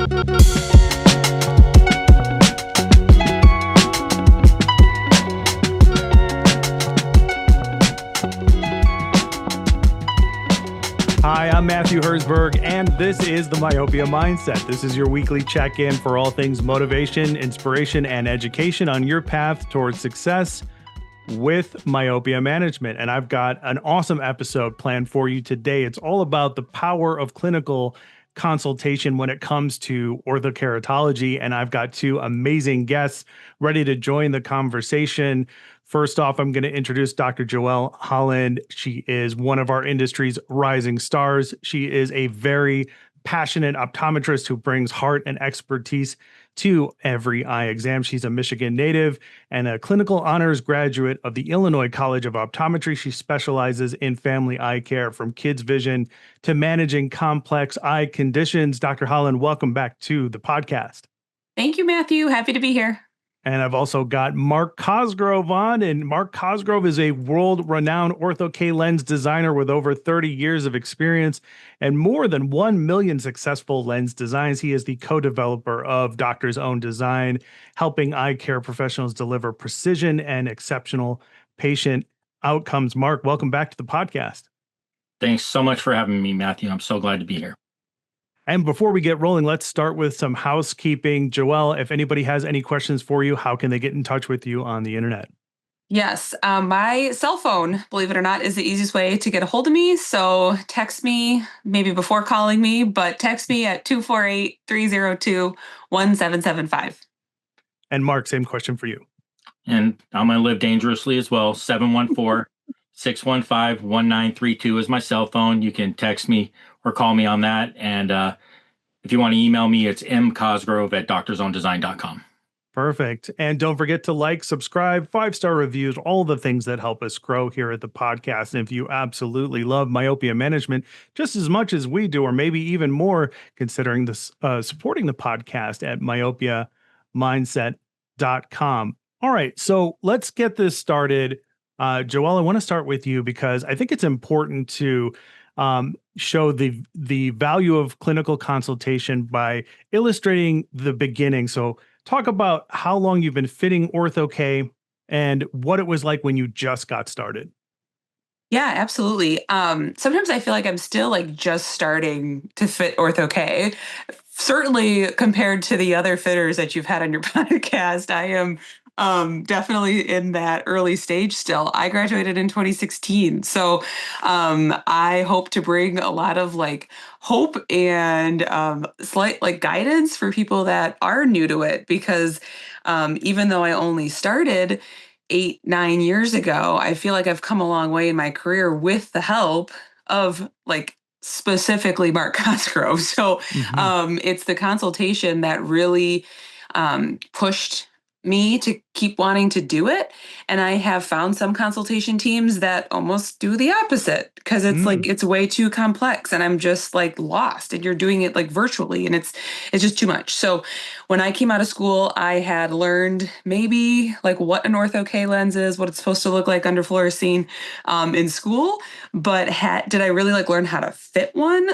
Hi, I'm Matthew Herzberg, and this is the Myopia Mindset. This is your weekly check-in for all things motivation, inspiration, and education on your path towards success with myopia management. And I've got an awesome episode planned for you today. It's all about the power of clinical consultation when it comes to orthokeratology. And I've got two amazing guests ready to join the conversation. First off, I'm going to introduce Dr. Joelle Holland. She is one of our industry's rising stars. She is a very passionate optometrist who brings heart and expertise to every eye exam. She's a Michigan native and a clinical honors graduate of the Illinois College of Optometry. She specializes in family eye care, from kids' vision to managing complex eye conditions. Dr. Holland, welcome back to the podcast. Thank you, Matthew. Happy to be here. And I've also got Mark Cosgrove on, and Mark Cosgrove is a world-renowned Ortho-K lens designer with over 30 years of experience and more than 1 million successful lens designs. He is the co-developer of Doctor's Own Design, helping eye care professionals deliver precision and exceptional patient outcomes. Mark, welcome back to the podcast. Thanks so much for having me, Matthew. I'm so glad to be here. And before we get rolling, let's start with some housekeeping. Joelle, if anybody has any questions for you, how can they get in touch with you on the internet? Yes, my cell phone, believe it or not, is the easiest way to get a hold of me. So text me, maybe before calling me, but text me at 248-302-1775. And Mark, same question for you. And I'm going to live dangerously as well. 714-615-1932 is my cell phone. You can text me or call me on that. And if you want to email me, it's mcosgrove@doctorsowndesign.com. Perfect. And don't forget to like, subscribe, 5-star reviews, all the things that help us grow here at the podcast. And if you absolutely love myopia management just as much as we do, or maybe even more, considering this supporting the podcast at myopiamindset.com. All right, so let's get this started. Joelle, I want to start with you because I think it's important to show the value of clinical consultation by illustrating the beginning. So talk about how long you've been fitting Ortho-K and what it was like when you just got started. Yeah, absolutely. Sometimes I feel like I'm still just starting to fit Ortho-K. Certainly compared to the other fitters that you've had on your podcast, I am definitely in that early stage still. I graduated in 2016. So I hope to bring a lot of hope and slight guidance for people that are new to it, because even though I only started 8-9 years ago, I feel like I've come a long way in my career with the help of specifically Mark Cosgrove. So it's the consultation that really pushed me to keep wanting to do it. And I have found some consultation teams that almost do the opposite, because it's it's way too complex and I'm just lost, and you're doing it virtually, and it's just too much. So when I came out of school, I had learned maybe what an Ortho-K lens is, what it's supposed to look like under fluorescein in school, but did I really learn how to fit one?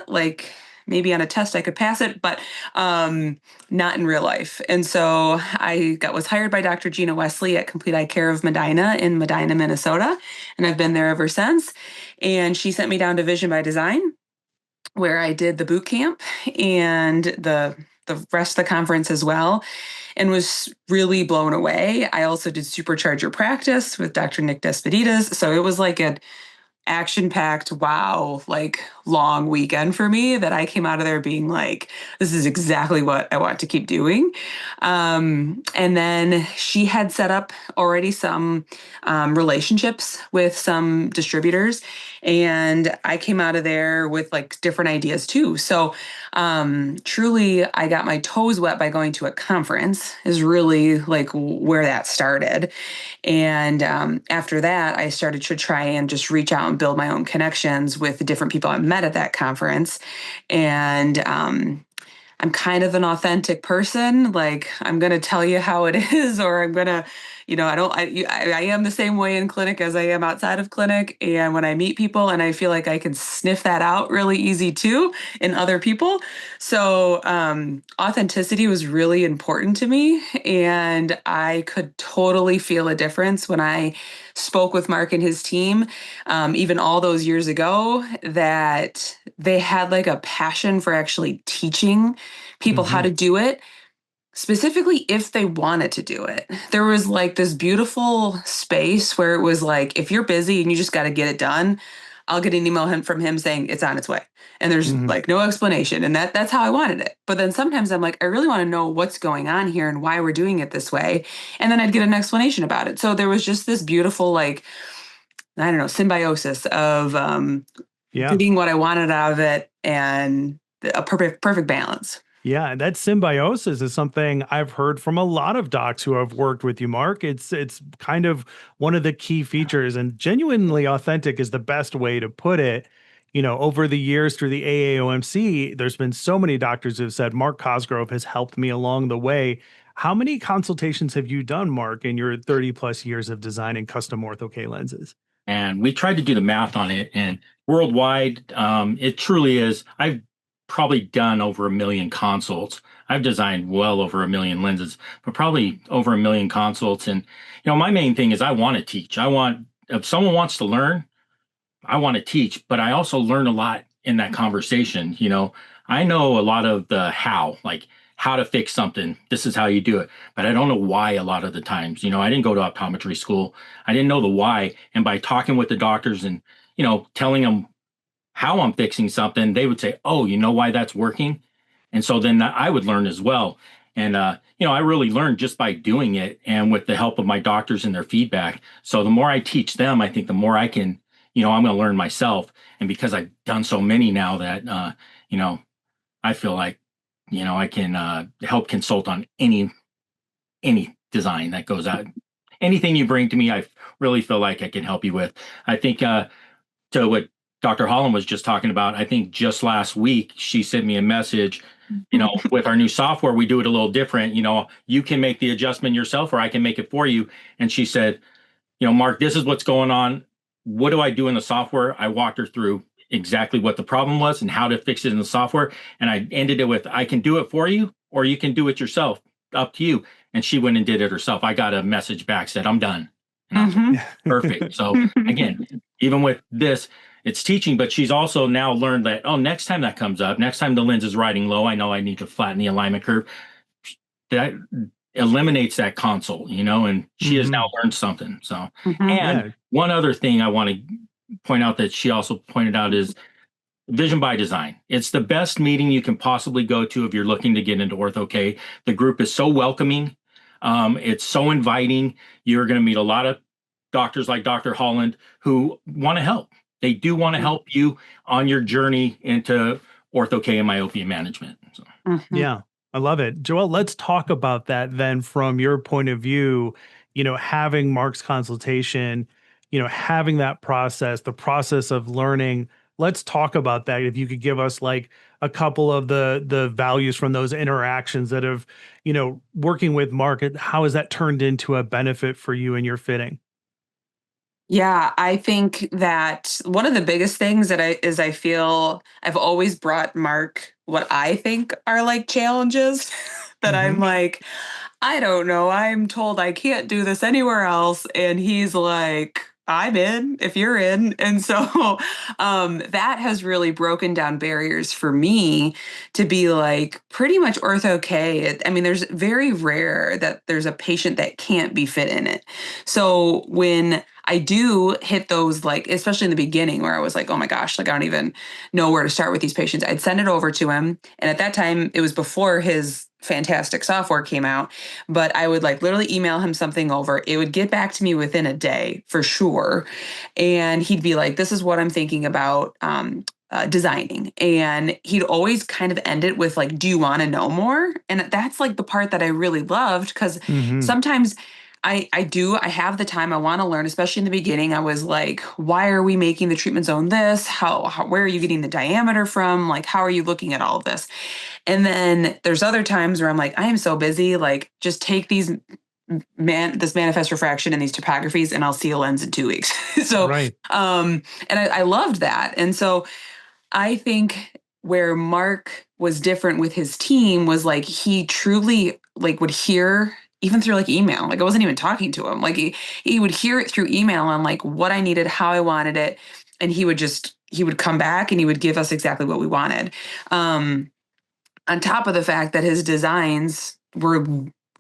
Maybe on a test I could pass it, but not in real life. And so I was hired by Dr. Gina Wesley at Complete Eye Care of Medina in Medina, Minnesota, and I've been there ever since. And she sent me down to Vision by Design, where I did the boot camp and the rest of the conference as well, and was really blown away. I also did Supercharge Your Practice with Dr. Nick Despeditas. So it was an action-packed, wow, long weekend for me that I came out of there being this is exactly what I want to keep doing. And then she had set up already some relationships with some distributors, and I came out of there with different ideas too. So truly, I got my toes wet by going to a conference is really where that started. And after that, I started to try and just reach out and build my own connections with the different people I met at that conference. And I'm kind of an authentic person. I'm going to tell you how it is, or I'm going to, I am the same way in clinic as I am outside of clinic. And when I meet people, and I feel like I can sniff that out really easy too in other people. So authenticity was really important to me. And I could totally feel a difference when I spoke with Mark and his team, even all those years ago, that they had like a passion for actually teaching people how to do it, specifically if they wanted to do it. There was like this beautiful space where it was like, if you're busy and you just got to get it done, I'll get an email from him saying it's on its way. And there's like no explanation. And that's how I wanted it. But then sometimes I'm like, I really want to know what's going on here and why we're doing it this way. And then I'd get an explanation about it. So there was just this beautiful, like, I don't know, symbiosis of getting what I wanted out of it and a perfect balance. Yeah, that symbiosis is something I've heard from a lot of docs who have worked with you, Mark. It's kind of one of the key features, and genuinely authentic is the best way to put it. Over the years through the AAOMC, there's been so many doctors who have said, Mark Cosgrove has helped me along the way. How many consultations have you done, Mark, in your 30 plus years of designing custom Ortho-K lenses? And we tried to do the math on it, and worldwide, it truly is. I've probably done over 1 million consults. I've designed well over 1 million lenses, but probably over 1 million consults. And, my main thing is I want to teach. If someone wants to learn, I want to teach, but I also learn a lot in that conversation. I know a lot of the like how to fix something. This is how you do it. But I don't know why a lot of the times. I didn't go to optometry school. I didn't know the why. And by talking with the doctors and, telling them how I'm fixing something, they would say, oh, you know why that's working? And so then I would learn as well. And, I really learned just by doing it and with the help of my doctors and their feedback. So the more I teach them, I think the more I can, I'm going to learn myself. And because I've done so many now that, I feel like, I can help consult on any design that goes out. Anything you bring to me, I really feel like I can help you with. I think to what Dr. Holland was just talking about, I think just last week, she sent me a message, with our new software, we do it a little different. You can make the adjustment yourself or I can make it for you. And she said, Mark, this is what's going on. What do I do in the software? I walked her through exactly what the problem was and how to fix it in the software. And I ended it with, I can do it for you, or you can do it yourself. Up to you. And she went and did it herself. I got a message back, said, I'm done. And I was like, perfect. So again, even with this, it's teaching, but she's also now learned that, next time that comes up, next time the lens is riding low, I know I need to flatten the alignment curve. That eliminates that consult, and she has now learned something. So, and one other thing I want to point out that she also pointed out is Vision by Design. It's the best meeting you can possibly go to if you're looking to get into Ortho-K. The group is so welcoming. It's so inviting. You're going to meet a lot of doctors like Dr. Holland who want to help. They do want to help you on your journey into Ortho-K and myopia management. So. Yeah, I love it. Joelle, let's talk about that then from your point of view, having Mark's consultation, having that process, the process of learning. Let's talk about that. If you could give us like a couple of the values from those interactions that have, working with Mark, how has that turned into a benefit for you in your fitting? Yeah, I think that one of the biggest things that I feel I've always brought Mark what I think are like challenges that I'm like, I don't know. I'm told I can't do this anywhere else. And he's like, I'm in if you're in. And so that has really broken down barriers for me to be like pretty much Ortho-K. I mean, there's very rare that there's a patient that can't be fit in it. So when I do hit those, like, especially in the beginning where I was like, oh my gosh, like I don't even know where to start with these patients. I'd send it over to him. And at that time, it was before his fantastic software came out, but I would like literally email him something over. It would get back to me within a day for sure. And he'd be like, this is what I'm thinking about designing. And he'd always kind of end it with like, do you want to know more? And that's like the part that I really loved because sometimes I have the time. I want to learn, especially in the beginning. I was like, why are we making the treatment zone this? Where are you getting the diameter from? Like, how are you looking at all of this? And then there's other times where I'm like, I am so busy. Like, just take these this manifest refraction and these topographies, and I'll see a lens in 2 weeks. So, Right. and I loved that. And so I think where Mark was different with his team was like, he truly like would hear even through like email, like I wasn't even talking to him. Like he would hear it through email on like what I needed, how I wanted it. And he would come back and he would give us exactly what we wanted. On top of the fact that his designs were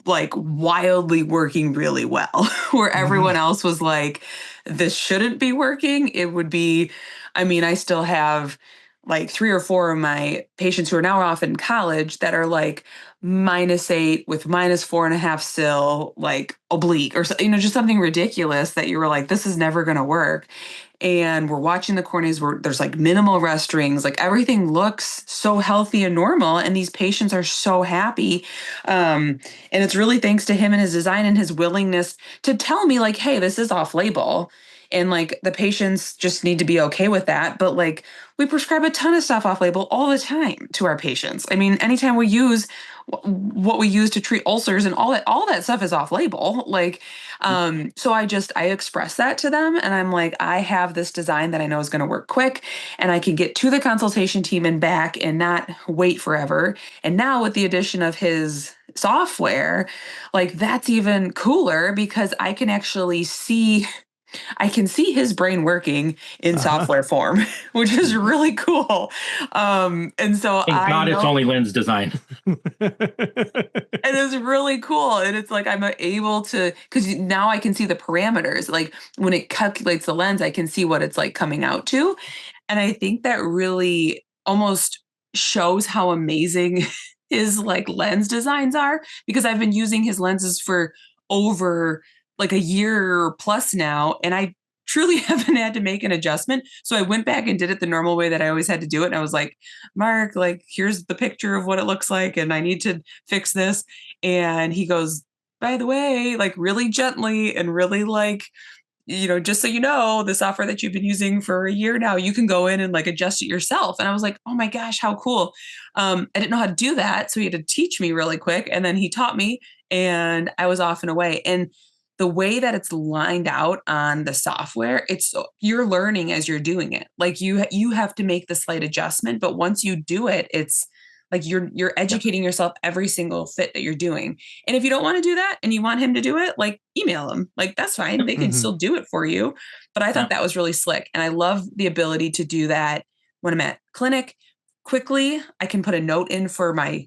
like wildly working really well, where everyone else was like, this shouldn't be working. It would be, I mean, I still have like 3 or 4 of my patients who are now off in college that are like -8 with -4.5 sil, like oblique or, just something ridiculous that you were like, this is never going to work. And we're watching the corneas where there's like minimal rest rings, like everything looks so healthy and normal. And these patients are so happy. And it's really thanks to him and his design and his willingness to tell me like, hey, this is off label. And like the patients just need to be okay with that. But like we prescribe a ton of stuff off label all the time to our patients. I mean, anytime we use what we use to treat ulcers and all that stuff is off label. Like, so I express that to them and I'm like, I have this design that I know is going to work quick and I can get to the consultation team and back and not wait forever. And now with the addition of his software, like that's even cooler because I can actually see his brain working in software form, which is really cool. And so Thank I God know it's only lens design. it is really cool. And it's like I'm able to, because now I can see the parameters. Like when it calculates the lens, I can see what it's like coming out to. And I think that really almost shows how amazing his like lens designs are because I've been using his lenses for over like a year plus now. And I truly haven't had to make an adjustment. So I went back and did it the normal way that I always had to do it. And I was like, Mark, like, here's the picture of what it looks like. And I need to fix this. And he goes, by the way, like really gently and really like, just so you know, the software that you've been using for a year now, you can go in and like adjust it yourself. And I was like, oh my gosh, how cool. I didn't know how to do that. So he had to teach me really quick. And then he taught me and I was off and away. And the way that it's lined out on the software, you're learning as you're doing it. Like you have to make the slight adjustment, but once you do it, it's like you're educating yourself every single fit that you're doing. And if you don't want to do that and you want him to do it, like email him. Like that's fine. They can still do it for you. But I thought that was really slick. And I love the ability to do that when I'm at clinic quickly. I can put a note in for my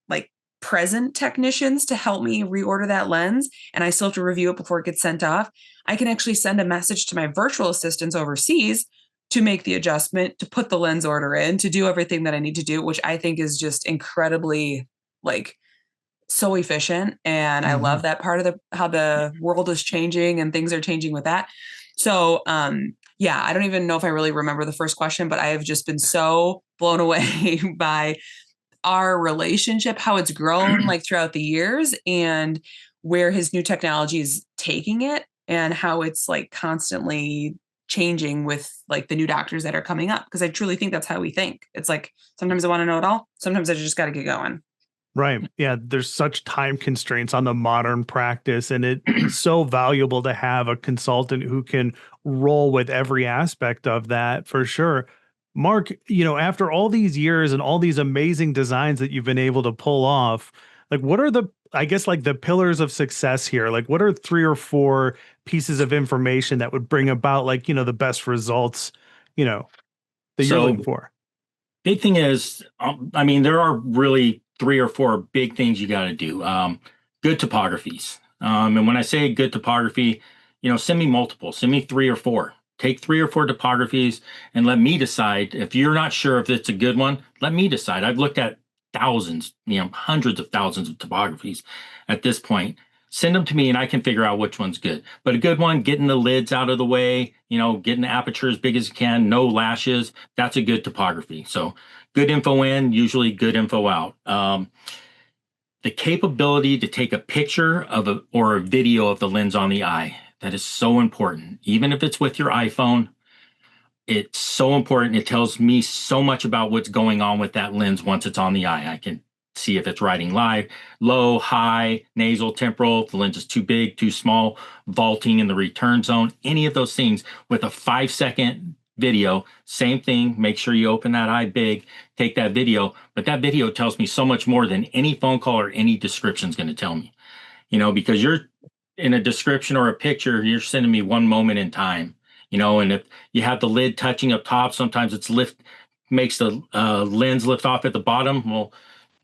like present technicians to help me reorder that lens. And I still have to review it before it gets sent off. I can actually send a message to my virtual assistants overseas to make the adjustment, to put the lens order in, to do everything that I need to do, which I think is just incredibly like so efficient. And I love that part of how the world is changing and things are changing with that. So, yeah, I don't even know if I really remember the first question, but I have just been so blown away by our relationship, how it's grown like throughout the years and where his new technology is taking it and how it's like constantly changing with like the new doctors that are coming up. Cause I truly think that's how we think. It's like, sometimes I want to know it all. Sometimes I just got to get going. Right. Yeah. There's such time constraints on the modern practice, and it's so valuable to have a consultant who can roll with every aspect of that for sure. Mark, after all these years and all these amazing designs that you've been able to pull off, like what are I guess like the pillars of success here? Like what are 3 or 4 pieces of information that would bring about like, the best results, that you're looking for? Big thing is, I mean, there are really 3 or 4 big things you got to do. Good topographies. And when I say good topography, send me multiple, send me 3 or 4. Take 3 or 4 topographies and let me decide. If you're not sure if it's a good one, let me decide. I've looked at thousands, hundreds of thousands of topographies at this point. Send them to me and I can figure out which one's good. But a good one, getting the lids out of the way, getting the aperture as big as you can, no lashes, that's a good topography. So good info in, usually good info out. The capability to take a picture of or a video of the lens on the eye, that is so important. Even if it's with your iPhone, it's so important. It tells me so much about what's going on with that lens once it's on the eye. I can see if it's riding live, low, high, nasal, temporal, the lens is too big, too small, vaulting in the return zone, any of those things with a 5-second video. Same thing, make sure you open that eye big, take that video, but that video tells me so much more than any phone call or any description is going to tell me, because you're in a description or a picture, you're sending me one moment in time, and if you have the lid touching up top, sometimes it's makes the lens lift off at the bottom. Well,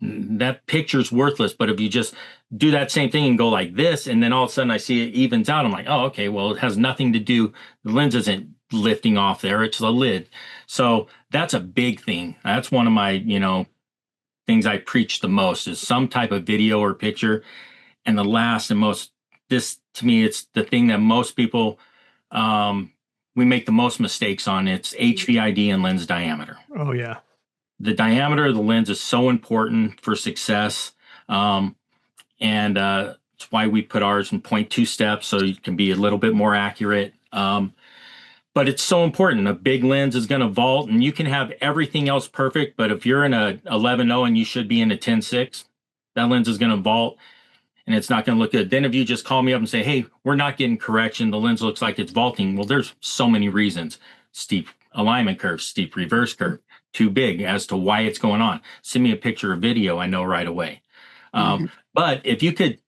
that picture's worthless. But if you just do that same thing and go like this, and then all of a sudden I see it evens out, I'm like, oh, okay, well, it has nothing to do. The lens isn't lifting off there. It's the lid. So that's a big thing. That's one of my, things I preach the most is some type of video or picture. And the last and most, this to me, it's the thing that most people, we make the most mistakes on. It's HVID and lens diameter. Oh, yeah. The diameter of the lens is so important for success. And it's why we put ours in 0.2 steps so you can be a little bit more accurate. But it's so important. A big lens is going to vault, and you can have everything else perfect. But if you're in a 11.0 and you should be in a 10.6, that lens is going to vault, and it's not going to look good. Then if you just call me up and say, hey, we're not getting correction, the lens looks like it's vaulting. Well, there's so many reasons. Steep alignment curve, steep reverse curve, too big as to why it's going on. Send me a picture or video, I know right away. But if you could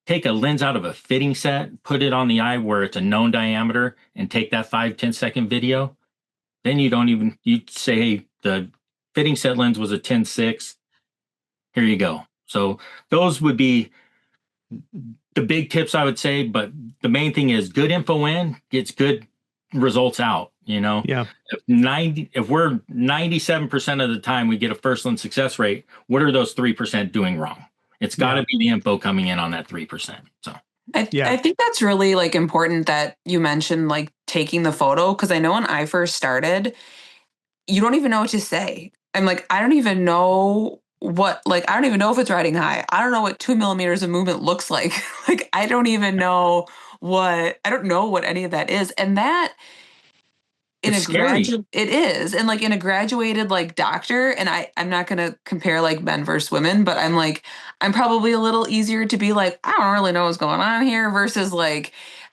take a lens out of a fitting set, put it on the eye where it's a known diameter, and take that 5-10 second video, then you'd say, hey, the fitting set lens was a 10.6. Here you go. So those would be the big tips I would say, but the main thing is good info in gets good results out, Yeah. If we're 97% of the time we get a first lens success rate, what are those 3% doing wrong? It's got to be the info coming in on that 3%. So I think that's really important that you mentioned taking the photo, because I know when I first started, you don't even know what to say. I'm like, I don't even know I don't even know if it's riding high. I don't know what 2 millimeters of movement looks like. I don't even know what any of that is. And that it's scary. It is. And in a graduated doctor, and I'm not going to compare men versus women, but I'm probably a little easier to be I don't really know what's going on here versus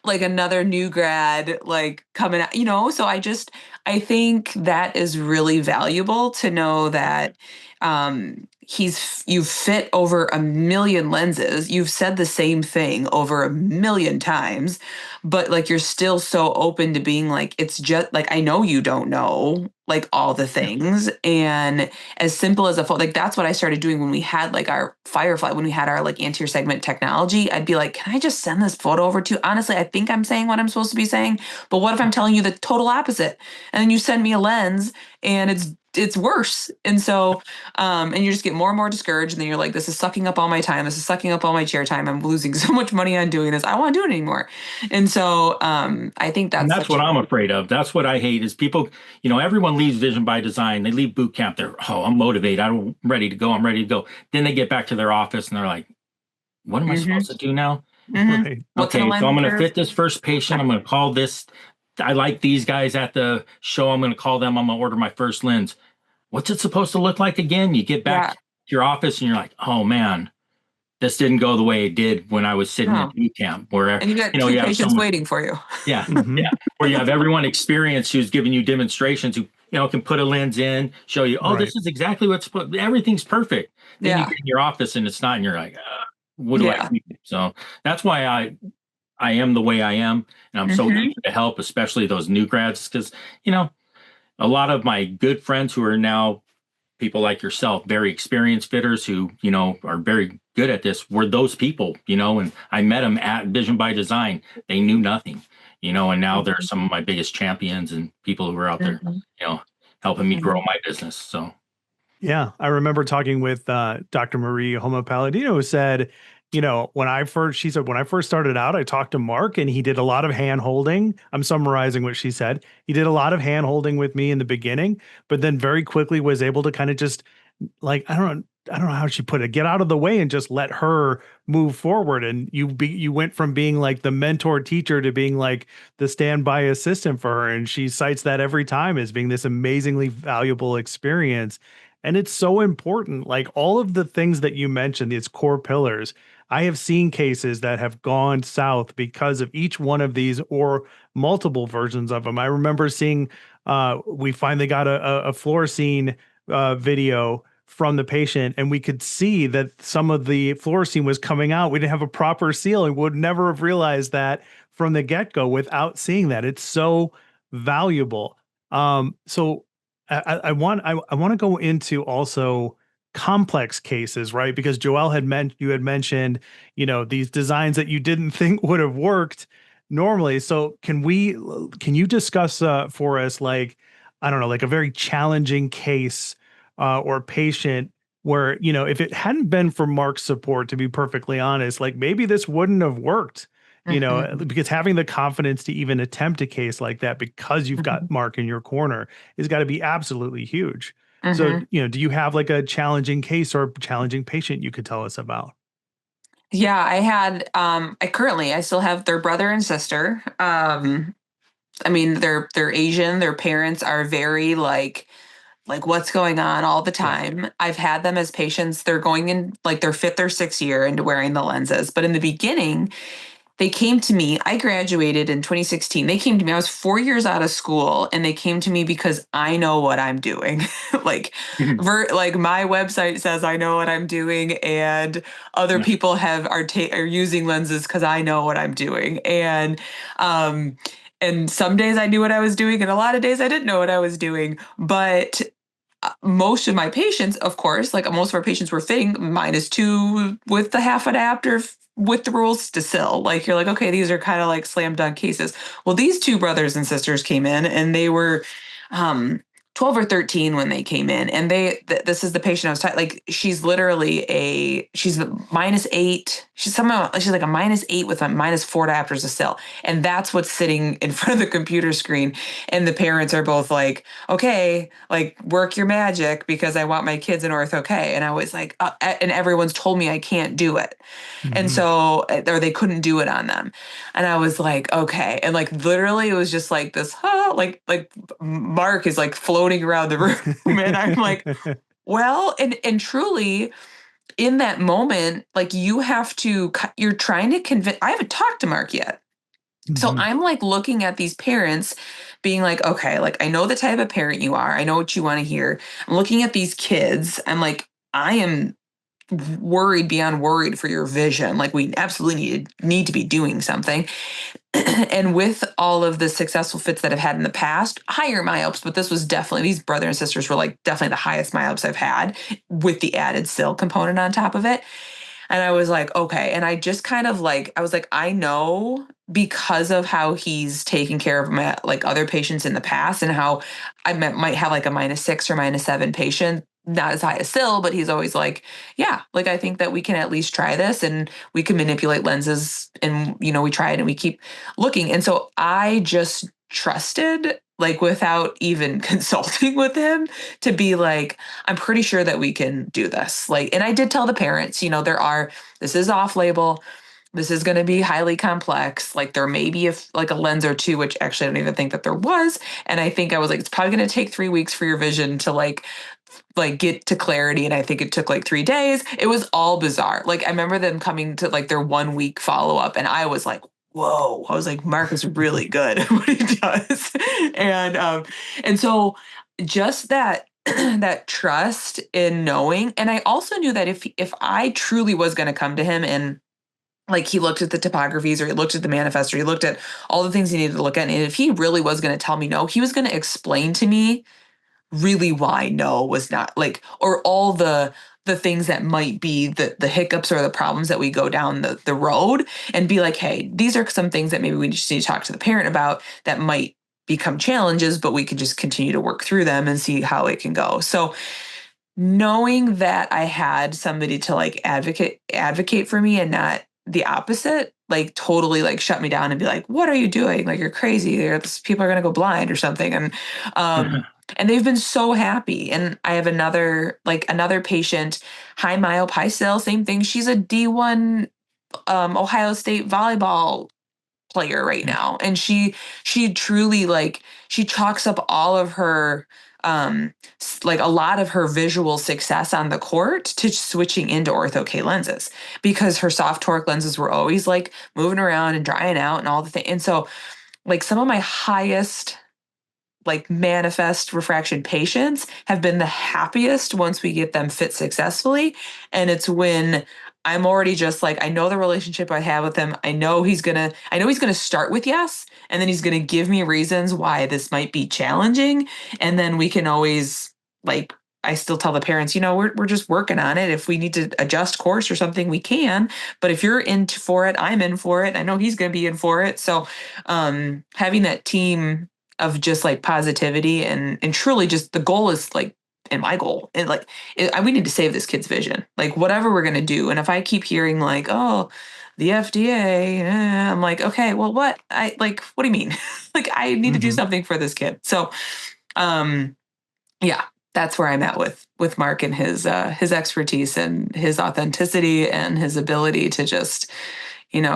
another new grad coming out, so I think that is really valuable to know that you've fit over 1 million lenses. You've said the same thing over 1 million times, but you're still so open to being it's just I know you don't know all the things. And as simple as a photo, that's what I started doing when we had our Firefly, when we had our anterior segment technology. I'd be can I just send this photo over to you? Honestly, I think I'm saying what I'm supposed to be saying, but what if I'm telling you the total opposite? And then you send me a lens and it's worse. And so, and you just get more and more discouraged. And then you're this is sucking up all my time. This is sucking up all my chair time. I'm losing so much money on doing this. I don't want to do it anymore. And so, I think that's what I'm afraid of. That's what I hate is people, everyone leaves Vision by Design. They leave boot camp. They're, I'm motivated. I'm ready to go. I'm ready to go. Then they get back to their office and they're like, what am I supposed to do now? Right. Okay, so I'm going to fit this first patient. I'm going to call this. I like these guys at the show. I'm going to call them. I'm going to order my first lens. What's it supposed to look like again? You get back to your office and you're like, oh man, this didn't go the way it did when I was sitting at boot camp. Where and you got two patients waiting for you. Yeah, yeah. Where you have everyone experienced who's giving you demonstrations who can put a lens in, show you, this is exactly what's everything's perfect. Then you get in your office and it's not, and you're like, what do I do? So that's why I am the way I am, and I'm so eager to help, especially those new grads, because a lot of my good friends who are now people like yourself, very experienced fitters who, are very good at this, were those people, and I met them at Vision by Design. They knew nothing, and now they're some of my biggest champions and people who are out there, helping me grow my business. So. Yeah. I remember talking with Dr. Marie Homo-Palladino, who said, when I first started out, I talked to Mark and he did a lot of hand holding. I'm summarizing what she said. He did a lot of hand holding with me in the beginning, but then very quickly was able to kind of just I don't know how she put it, get out of the way and just let her move forward. And you went from being the mentor teacher to being the standby assistant for her. And she cites that every time as being this amazingly valuable experience. And it's so important. Like all of the things that you mentioned, these core pillars, I have seen cases that have gone south because of each one of these or multiple versions of them. I remember seeing, we finally got a fluorescein video from the patient, and we could see that some of the fluorescein was coming out. We didn't have a proper seal, and would never have realized that from the get-go without seeing that. It's so valuable. So I want to go into also complex cases, right? Because Joelle you had mentioned, these designs that you didn't think would have worked normally. So can you discuss for us, like, I don't know, like a very challenging case or patient where, if it hadn't been for Mark's support, to be perfectly honest, like maybe this wouldn't have worked, Mhm. because having the confidence to even attempt a case like that because you've got Mhm. Mark in your corner has got to be absolutely huge. So, Mhm. do you have like a challenging case or challenging patient you could tell us about? Yeah, I still have their brother and sister. I mean, they're Asian. Their parents are very like what's going on all the Yeah. time. I've had them as patients. They're going in like their fifth or sixth year into wearing the lenses. But in the beginning, they came to me. I graduated in 2016. They came to me. I was 4 years out of school, and they came to me because I know what I'm doing. like, like my website says I know what I'm doing, and other Yeah. people are using lenses because I know what I'm doing. Um, and some days I knew what I was doing, and a lot of days I didn't know what I was doing. But most of my patients, of course, like most of our patients were fitting -2 with the half adapter with the rules to sill. Like you're like, okay, these are kind of like slam dunk cases. Well, these two brothers and sisters came in, and they were um 12 or 13 when they came in, and this is the patient I was talking. Like she's literally she's the -8. She's like a -8 with a -4 diopters of sill, and that's what's sitting in front of the computer screen. And the parents are both like, okay, like work your magic because I want my kids in Ortho-K. And I was like, and everyone's told me I can't do it. And Hmm. so, or they couldn't do it on them. And I was like, okay. And like literally it was just like this, like Mark is like floating around the room. And I'm like, well, and truly in that moment, like you're trying to convince, I haven't talked to Mark yet. So Hmm. I'm like looking at these parents being like, okay, like I know the type of parent you are. I know what you want to hear. I'm looking at these kids. I'm like, I am worried beyond worried for your vision. Like we absolutely need to be doing something. And with all of the successful fits that I've had in the past, higher myopes, but this was definitely, these brother and sisters were like definitely the highest myopes I've had with the added sill component on top of it. And I was like, okay. And I just kind of like, I was like, I know because of how he's taken care of my like other patients in the past and how might have like a -6 or -7 patient, not as high as Sil, but he's always like, yeah, like I think that we can at least try this and we can manipulate lenses and, we try it and we keep looking. And so I just trusted like without even consulting with him to be like, I'm pretty sure that we can do this. Like, and I did tell the parents, this is off label. This is going to be highly complex. Like there may be like a lens or two, which actually I don't even think that there was. And I think I was like, it's probably going to take 3 weeks for your vision to like get to clarity. And I think it took like 3 days. It was all bizarre. Like I remember them coming to like their 1 week follow up, and I was like, whoa. I was like, Mark is really good at what he does. And so just that that trust in knowing. And I also knew that if I truly was going to come to him and like he looked at the topographies or he looked at the manifest or he looked at all the things he needed to look at, and if he really was going to tell me no, he was going to explain to me really why no was not like, or all the things that might be the hiccups or the problems that we go down the road, and be like, hey, these are some things that maybe we just need to talk to the parent about that might become challenges, but we could just continue to work through them and see how it can go. So knowing that I had somebody to like advocate for me and not the opposite, like totally like shut me down and be like, what are you doing? Like you're crazy. People are gonna go blind or something. And they've been so happy. And I have another patient, high myope, high cell, same thing. She's a D1 Ohio State volleyball player right now, and she truly like she chalks up all of her like a lot of her visual success on the court to switching into Ortho-K lenses, because her soft toric lenses were always like moving around and drying out and all the things. And so like some of my highest like manifest refraction patients have been the happiest once we get them fit successfully. And it's when I'm already just like, I know the relationship I have with him. I know he's gonna start with yes, and then he's gonna give me reasons why this might be challenging. And then we can always like, I still tell the parents, we're just working on it. If we need to adjust course or something, we can. But if you're in for it, I'm in for it. I know he's going to be in for it. So having that team of just like positivity and truly just the goal is like, and my goal and like we need to save this kid's vision, like whatever we're going to do. And if I keep hearing like, oh, the FDA, I'm like, okay, well, what do you mean? Like I need to do something for this kid. So yeah, that's where I'm at with Mark and his expertise and his authenticity and his ability to just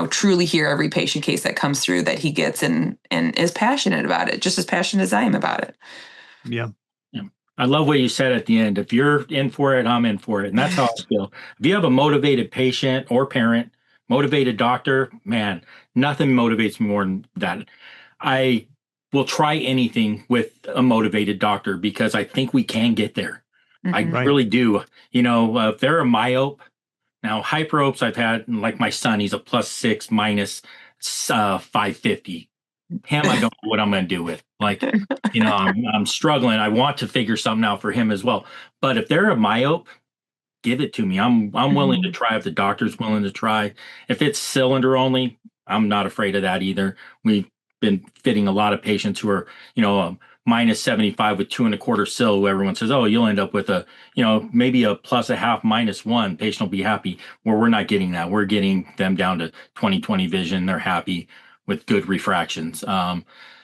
truly hear every patient case that comes through that he gets and is passionate about it, just as passionate as I am about it. Yeah. Yeah. I love what you said at the end. If you're in for it, I'm in for it. And that's how I feel. If you have a motivated patient or parent, motivated doctor, man, nothing motivates me more than that. I will try anything with a motivated doctor because I think we can get there. I really do. If they're a myope, now, hyperopes I've had, like my son, he's a +6 minus 550. Him, I don't know what I'm going to do with. Like, I'm struggling. I want to figure something out for him as well. But if they're a myope, give it to me. I'm willing to try if the doctor's willing to try. If it's cylinder only, I'm not afraid of that either. We've been fitting a lot of patients who are, -75 with 2 1/4 sil, who everyone says, oh, you'll end up with a, maybe a +0.5 -1. Patient will be happy. Well, we're not getting that. We're getting them down to 20/20 vision. They're happy with good refractions.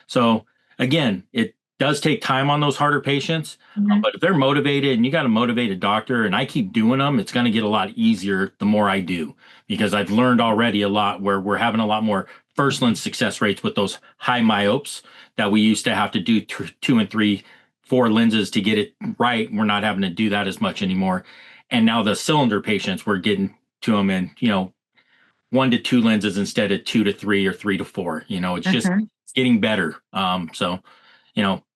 So again, it does take time on those harder patients, but if they're motivated and you got a motivated doctor and I keep doing them, it's going to get a lot easier the more I do, because I've learned already a lot where we're having a lot more first lens success rates with those high myopes that we used to have to do 2 and 3, 4 lenses to get it right. We're not having to do that as much anymore. And now the cylinder patients, we're getting to them in, 1 to 2 lenses instead of 2 to 3 or 3 to 4. It's just getting better. So,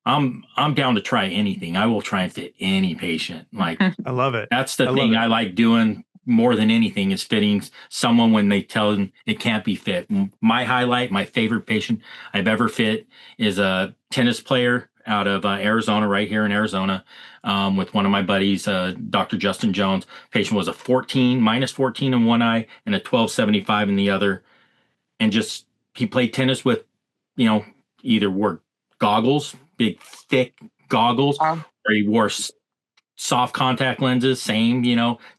I'm down to try anything. I will try and fit any patient. Like, I love it. That's the thing I like doing more than anything, is fitting someone when they tell them it can't be fit. My highlight, my favorite patient I've ever fit is a tennis player out of Arizona, right here in Arizona, with one of my buddies, Dr. Justin Jones. Patient was a -14 in one eye and a 1275 in the other. And just, he played tennis with, either wore goggles, big, thick goggles, or he wore soft contact lenses, same,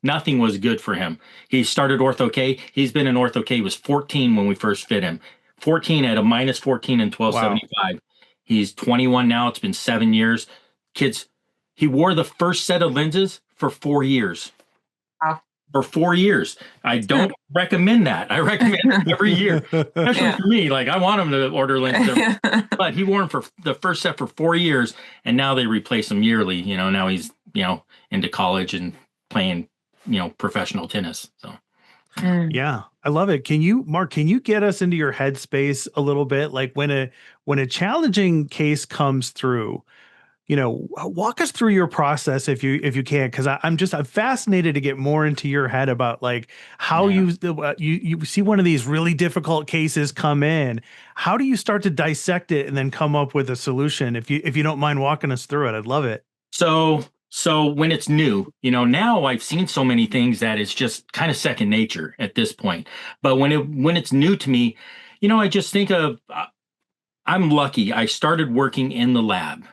nothing was good for him. He started Ortho-K. He's been in Ortho-K. He was 14 when we first fit him. 14 at a -14 and 1275. Wow. He's 21 now. It's been 7 years. Kids, he wore the first set of lenses for 4 years. Wow. For 4 years. I don't recommend that. I recommend every year, especially for me. Like, I want him to order lenses, but he wore them for the first set for 4 years, and now they replace him yearly. Now he's, into college and playing, professional tennis. So, yeah, I love it. Mark, can you get us into your headspace a little bit? Like when a challenging case comes through, walk us through your process if you can, because I'm fascinated to get more into your head about like how you see one of these really difficult cases come in. How do you start to dissect it and then come up with a solution? If you don't mind walking us through it, I'd love it. So when it's new, now I've seen so many things that it's just kind of second nature at this point. But when it's new to me, I just think of, I'm lucky. I started working in the lab.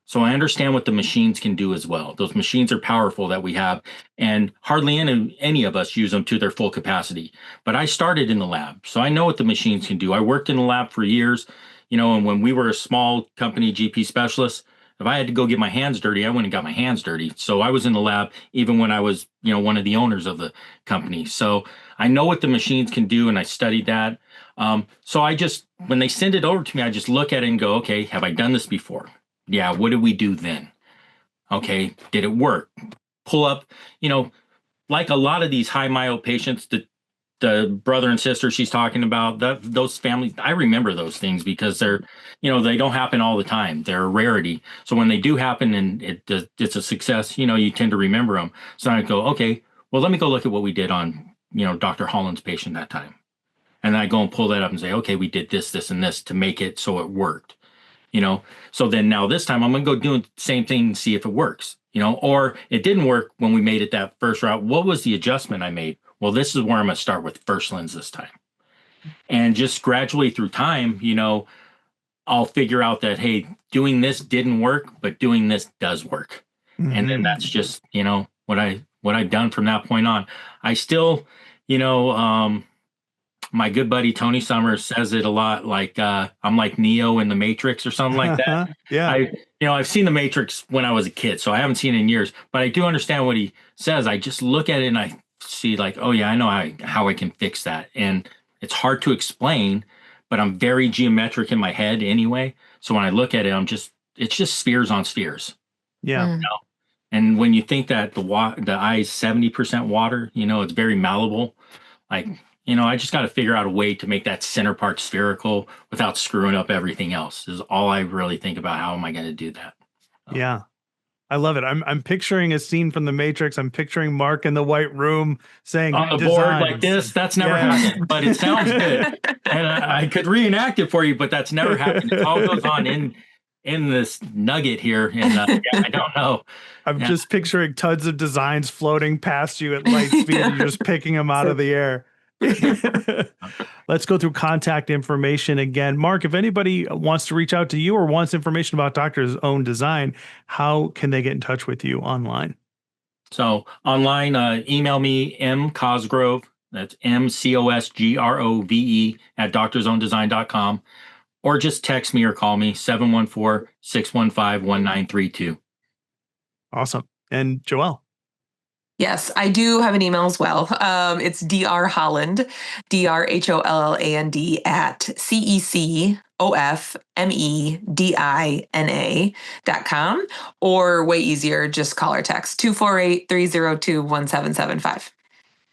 So I understand what the machines can do as well. Those machines are powerful that we have, and hardly any of us use them to their full capacity. But I started in the lab, so I know what the machines can do. I worked in the lab for years, and when we were a small company, GP specialists, if I had to go get my hands dirty, I went and got my hands dirty. So I was in the lab even when I was, one of the owners of the company. So I know what the machines can do, and I studied that. So when they send it over to me, I just look at it and go, okay, have I done this before? Yeah, what did we do then? Okay, did it work? Pull up, like a lot of these high myope patients, the brother and sister she's talking about, those families, I remember those things because they don't happen all the time. They're a rarity. So when they do happen and it's a success, you tend to remember them. So I go, okay, well, let me go look at what we did on, Dr. Holland's patient that time. And I go and pull that up and say, okay, we did this, this, and this to make it so it worked. So then now this time I'm going to go do the same thing and see if it works, or it didn't work when we made it that first route. What was the adjustment I made? Well, this is where I'm going to start with first lens this time. And just gradually through time, I'll figure out that, hey, doing this didn't work, but doing this does work. Mm-hmm. And then that's just, what I've done from that point on. I still, my good buddy Tony Summers says it a lot, like I'm like Neo in the Matrix or something like that. Yeah. I've seen the Matrix when I was a kid, so I haven't seen it in years, but I do understand what he says. I just look at it and I see like, oh yeah, I know how I can fix that. And it's hard to explain, but I'm very geometric in my head anyway. So when I look at it, it's just spheres on spheres. Yeah. And when you think that the eye is 70% water, it's very malleable. Like, I just got to figure out a way to make that center part spherical without screwing up everything else is all I really think about. How am I going to do that? Yeah. I love it. I'm picturing a scene from The Matrix. I'm picturing Mark in the white room saying on the board like this. That's never happened, but it sounds good. And I could reenact it for you, but that's never happened. It all goes on in this nugget here. And I don't know. I'm just picturing tons of designs floating past you at light speed. And you're just picking them out of the air. Let's go through contact information again. Mark, if anybody wants to reach out to you or wants information about Doctor's Own Design, how can they get in touch with you online? So online, email me, mcosgrove, that's MCOSGROVE at doctorsowndesign.com, or just text me or call me, 714-615-1932. Awesome. And Joelle? Yes, I do have an email as well. It's Dr. Holland, DRHOLLAND at CECOFMEDINA.com, or way easier, just call or text 248-302-1775.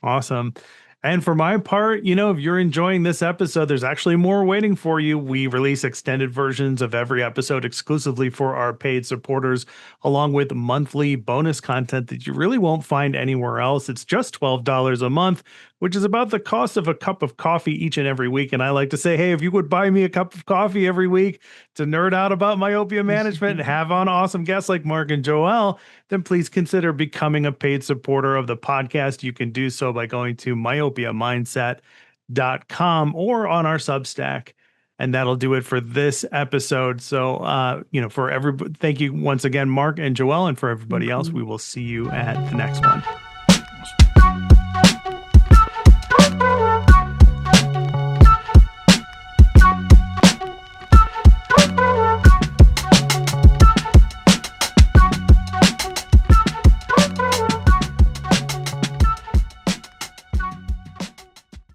Awesome. And for my part, if you're enjoying this episode, there's actually more waiting for you. We release extended versions of every episode exclusively for our paid supporters, along with monthly bonus content that you really won't find anywhere else. It's just $12 a month, which is about the cost of a cup of coffee each and every week. And I like to say, hey, if you would buy me a cup of coffee every week to nerd out about myopia management and have on awesome guests like Mark and Joelle, then please consider becoming a paid supporter of the podcast. You can do so by going to myopiamindset.com or on our Substack. And that'll do it for this episode. So, for everybody, thank you once again, Mark and Joelle, and for everybody else, we will see you at the next one.